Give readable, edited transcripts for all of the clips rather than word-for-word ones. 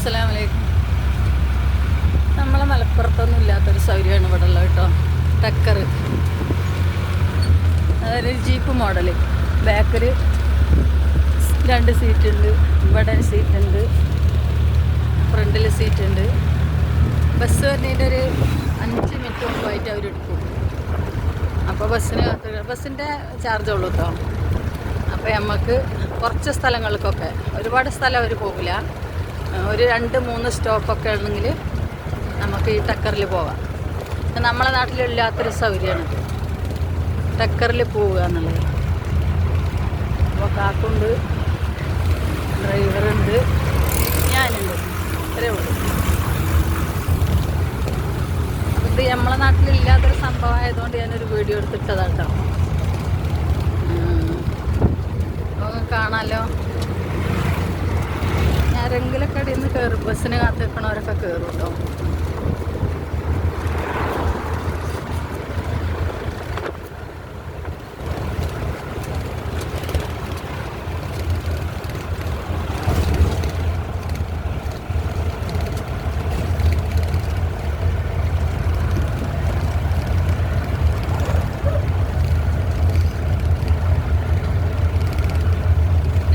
അസ്സലാമലൈക്കും. നമ്മളെ മലപ്പുറത്തൊന്നും ഇല്ലാത്തൊരു സൗകര്യമാണ് ഇവിടെ ഉള്ളത് കേട്ടോ. ടക്കർ, അതൊരു ജീപ്പ് മോഡൽ. ബാക്കിൽ 2 സീറ്റുണ്ട്, ഇവിടെ സീറ്റുണ്ട്, ഫ്രണ്ടിൽ സീറ്റുണ്ട്. ബസ് വരുന്നതിൻ്റെ ഒരു 5 മിനിറ്റ് മുമ്പായിട്ട് അവരെടുക്കും. അപ്പോൾ ബസ്സിൻ്റെ ചാർജ് ഉള്ളൂ കേട്ടോ. അപ്പോൾ നമുക്ക് കുറച്ച് സ്ഥലങ്ങൾക്കൊക്കെ, ഒരുപാട് സ്ഥലം അവർ പോകില്ല, ഒരു 2-3 സ്റ്റോപ്പൊക്കെ ഉണ്ടെങ്കിൽ നമുക്ക് ഈ ടക്കറിൽ പോകാം. നമ്മളെ നാട്ടിലില്ലാത്തൊരു സൗകര്യമാണ് ടക്കറിൽ പോവുക എന്നുള്ളത്. അപ്പോൾ കാക്കുണ്ട്, ഡ്രൈവറുണ്ട്, ഞാനുണ്ട്, അത്രേ ഉള്ളൂ. ഇത് നമ്മളെ നാട്ടിലില്ലാത്തൊരു സംഭവമായതുകൊണ്ട് ഞാനൊരു വീഡിയോ എടുത്തിട്ടതാണ് കേട്ടോ. കാണാമല്ലോ. ആരെങ്കിലൊക്കെ അടിയിൽ നിന്ന് കയറും, ബസ്സിന് കാത്ത് നിൽക്കണവരൊക്കെ കയറും കേട്ടോ.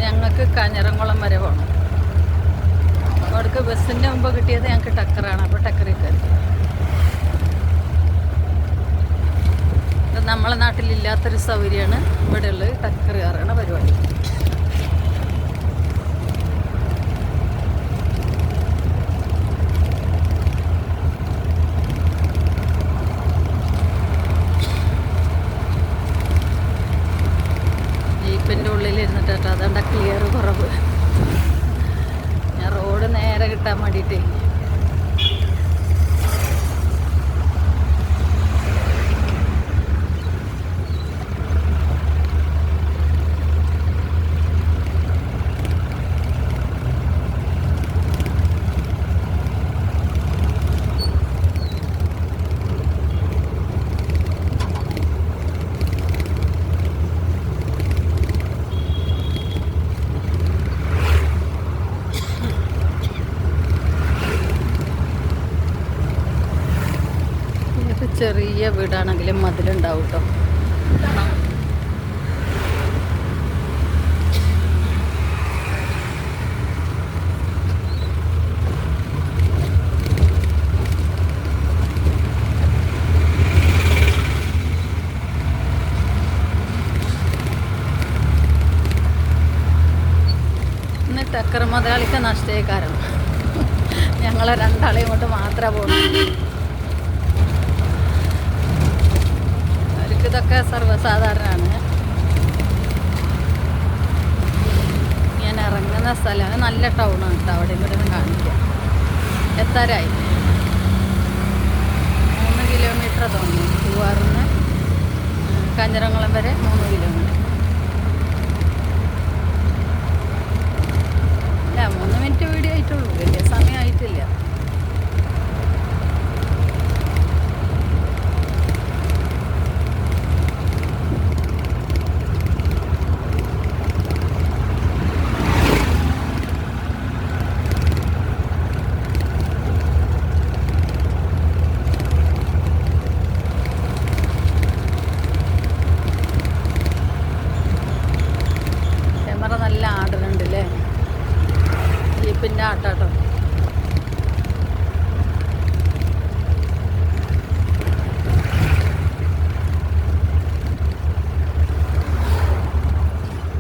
ഞങ്ങൾക്ക് കാഞ്ഞിരംകുളം വരെ പോകണം. അവിടേക്ക് ബസ്സിൻ്റെ മുമ്പ് കിട്ടിയത് ഞങ്ങൾക്ക് ടക്കറാണ്. അപ്പോൾ ടക്കറിൽ കയറി. നമ്മളെ നാട്ടിലില്ലാത്തൊരു സൗകര്യമാണ് ഇവിടെയുള്ളത്, ടക്കർ കയറുന്ന പരിപാടി. ജീപ്പിൻ്റെ ഉള്ളിലിരുന്നിട്ട് കേട്ടോ, അതുകൊണ്ട് ക്ലിയർ കുറവ്. ഞാൻ റോഡ് നേരെ കിട്ടാൻ വേണ്ടിയിട്ട് ചെറിയ വീടാണെങ്കിലും മതിലുണ്ടാവും കേട്ടോ. ഇന്ന് ടക്കർ മുതലാളിക്ക് നഷ്ടേ കാരണം ഞങ്ങളെ 2 ആളെയും കൊണ്ട് മാത്രമേ പോകുന്നു. ഇതൊക്കെ സർവ്വസാധാരണമാണ്. ഞാൻ ഇറങ്ങുന്ന സ്ഥലമാണ്, നല്ല ടൗണാണ് കേട്ടോ. അവിടെ ഇവിടെ നിന്ന് കാണിക്കാം. എത്താറായി 3 കിലോമീറ്റർ തോന്നുന്നു. പൂവാറിന്ന് കാഞ്ഞിരംകുളം വരെ 3 കിലോമീറ്റർ. അല്ല, 3 മിനിറ്റ് വീഡിയോ ആയിട്ടുള്ളൂ, വലിയ സമയമായിട്ടില്ല. നല്ല ആടുന്നുണ്ട് അല്ലേ, ജീപ്പിൻ്റെ ആട്ടാട്ടോ.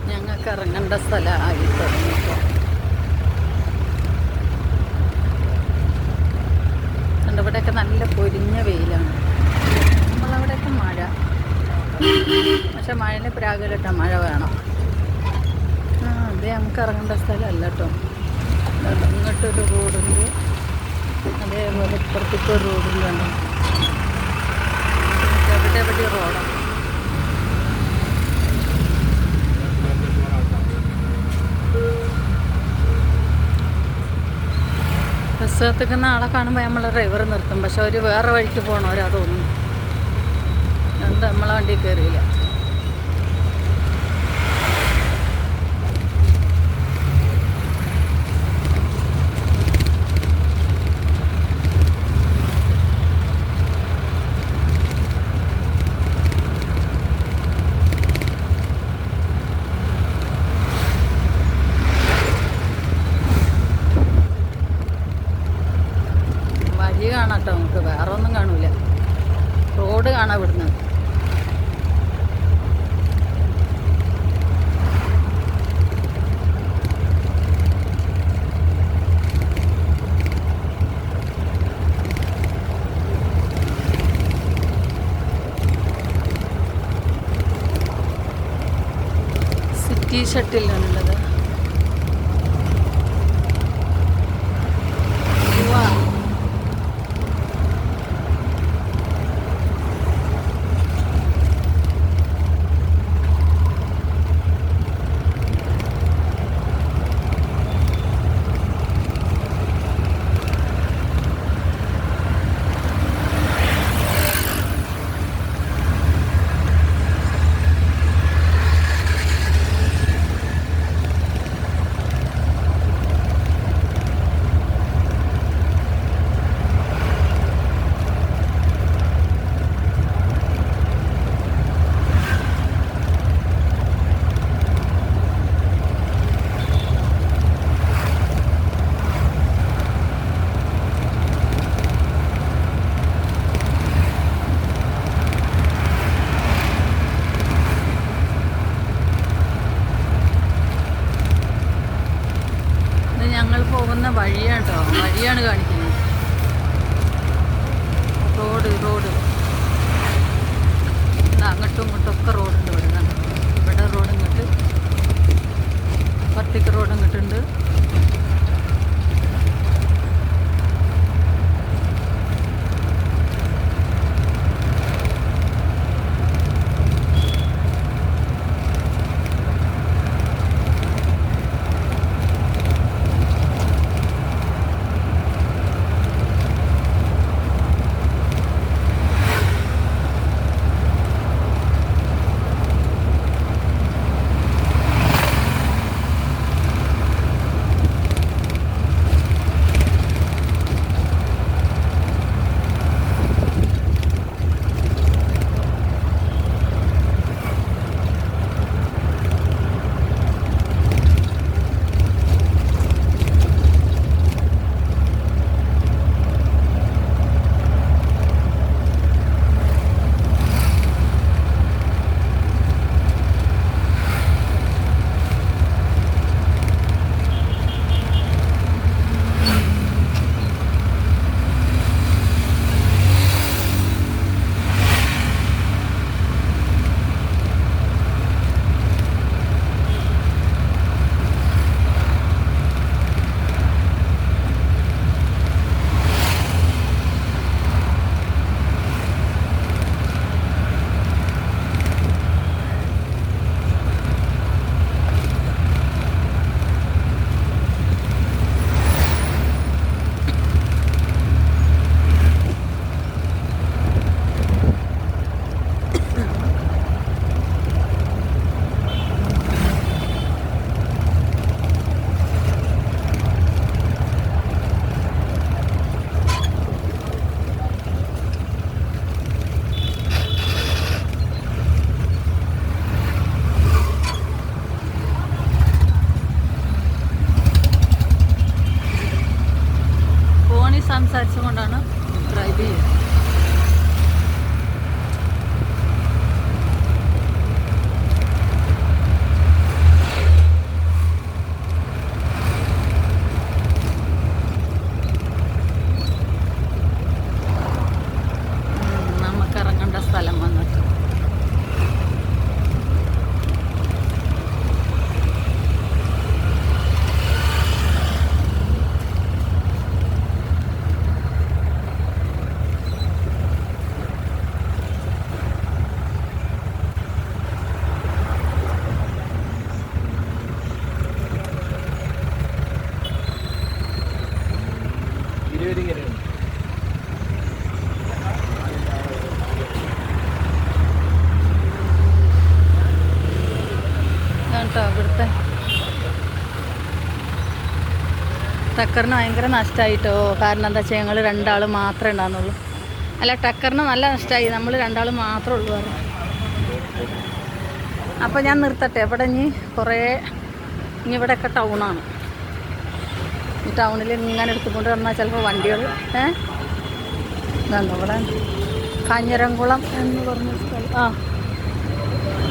ഞങ്ങൾക്ക് ഇറങ്ങേണ്ട സ്ഥലമായി തുടങ്ങിയപ്പോൾ ഇവിടെയൊക്കെ നല്ല പൊരിഞ്ഞ വെയിലാണ്. നമ്മളവിടെയൊക്കെ മഴ, പക്ഷെ മഴയിൽ പ്രാകലിട്ടാൽ മഴ വേണം. അതേ നമുക്ക് ഇറങ്ങേണ്ട സ്ഥലമല്ല കേട്ടോ. ഇങ്ങോട്ടൊരു റോഡുണ്ട്, അതേപോലെ ഇപ്പുറത്തേക്കൊരു റോഡുണ്ട്. കണ്ടോ, എവിടെ റോഡാണ്. ബസ് കത്തിക്കുന്ന ആളെ കാണുമ്പോൾ നമ്മൾ ഡ്രൈവർ നിർത്തും, പക്ഷെ അവർ വേറെ വഴിക്ക് പോകണവരാ തോന്നുന്നു. അതുകൊണ്ട് നമ്മളെ വണ്ടിയിൽ കയറിയില്ല. കേട്ടോ നമുക്ക്, വേറെ ഒന്നും കാണൂല. റോഡ് കാണാൻ ഇവിടുന്ന്. സിറ്റി ഷട്ടിലാണുള്ളത്. ഞങ്ങൾ പോകുന്ന വഴിയാണ് കേട്ടോ, വഴിയാണ് കാണിക്കുന്നത്. റോഡ് അങ്ങോട്ടും ഇങ്ങോട്ടും ഒക്കെ റോഡുണ്ട്. ഇവിടെ റോഡ് ഇങ്ങോട്ട്, പത്തിക്ക് റോഡ് ഇങ്ങോട്ടുണ്ട്. സംസാരിച്ചുകൊണ്ടാണ് ഡ്രൈവ് ചെയ്യുന്നത്. നമുക്കിറങ്ങേണ്ട സ്ഥലം വന്നിട്ട് കേട്ടോ. ഇവിടുത്തെ ടക്കറിന് ഭയങ്കര നഷ്ടമായിട്ടോ. കാരണം എന്താ വെച്ചാൽ ഞങ്ങൾ രണ്ടാൾ മാത്രമേ ഉണ്ടാകുന്നുള്ളൂ. അല്ല, ടക്കറിന് നല്ല നഷ്ടമായി. നമ്മൾ രണ്ടാൾ മാത്രമേ ഉള്ളൂ പറഞ്ഞു. അപ്പോൾ ഞാൻ നിർത്തട്ടെ. ഇവിടെ ഇനി ഇവിടെയൊക്കെ ടൗണാണ്. ഈ ടൗണിൽ ഇങ്ങനെ എടുത്തുകൊണ്ട് വന്നാൽ ചിലപ്പോൾ വണ്ടികൾ ഇതാണ് ഇവിടെ കാഞ്ഞിരംകുളം എന്ന് പറഞ്ഞ സ്ഥലം.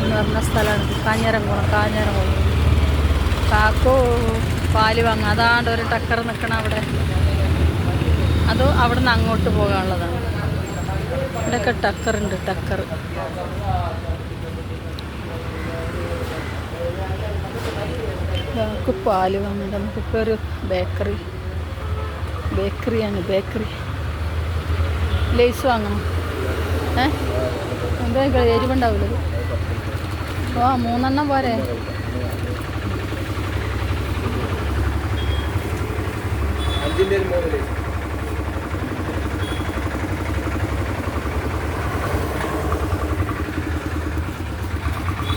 എന്ന് പറഞ്ഞ സ്ഥലമാണ് കാഞ്ഞിരംകുളം. കാക്കു പാല് വാങ്ങുക. അതാണ്ട് ഒരു ടക്കർ നിൽക്കണം അവിടെ. അത് അവിടെ നിന്ന് അങ്ങോട്ട് പോകാനുള്ളതാണ്. ഇവിടെയൊക്കെ ടക്കറുണ്ട്. കാക്കു പാല് വാങ്ങുന്നത്. നമുക്കിപ്പോൾ ഒരു ബേക്കറിയാണ്. ലേസ് വാങ്ങണം. എന്താ എരിവുണ്ടാവില്ല? 3 പോരെ?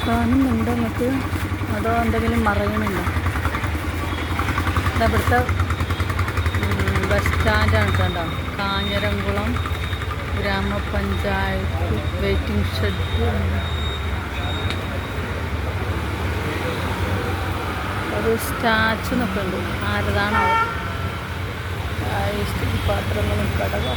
കാണുന്നുണ്ടോ നമുക്ക്? അതോ എന്തെങ്കിലും മറയുന്നുണ്ടോ? ഇവിടുത്തെ ബസ് സ്റ്റാൻഡാണ് കേട്ടോ. കാഞ്ഞിരംകുളം ഗ്രാമപഞ്ചായത്ത് വെയിറ്റിംഗ് ഷെഡ്. ഒരു സ്റ്റാച്ചു നിൽക്കുന്നുണ്ട്. ആരതാണോ? പാത്രങ്ങളും കടകൾ.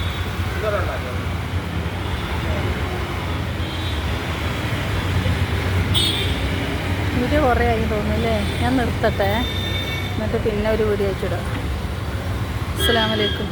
വീഡിയോ കുറേ ആയി തോന്നുന്നല്ലേ? ഞാൻ നിർത്തട്ടെ, എന്നിട്ട് പിന്നെ ഒരു വീഡിയോ അയച്ചിടാം. അസ്സലാമു അലൈക്കും.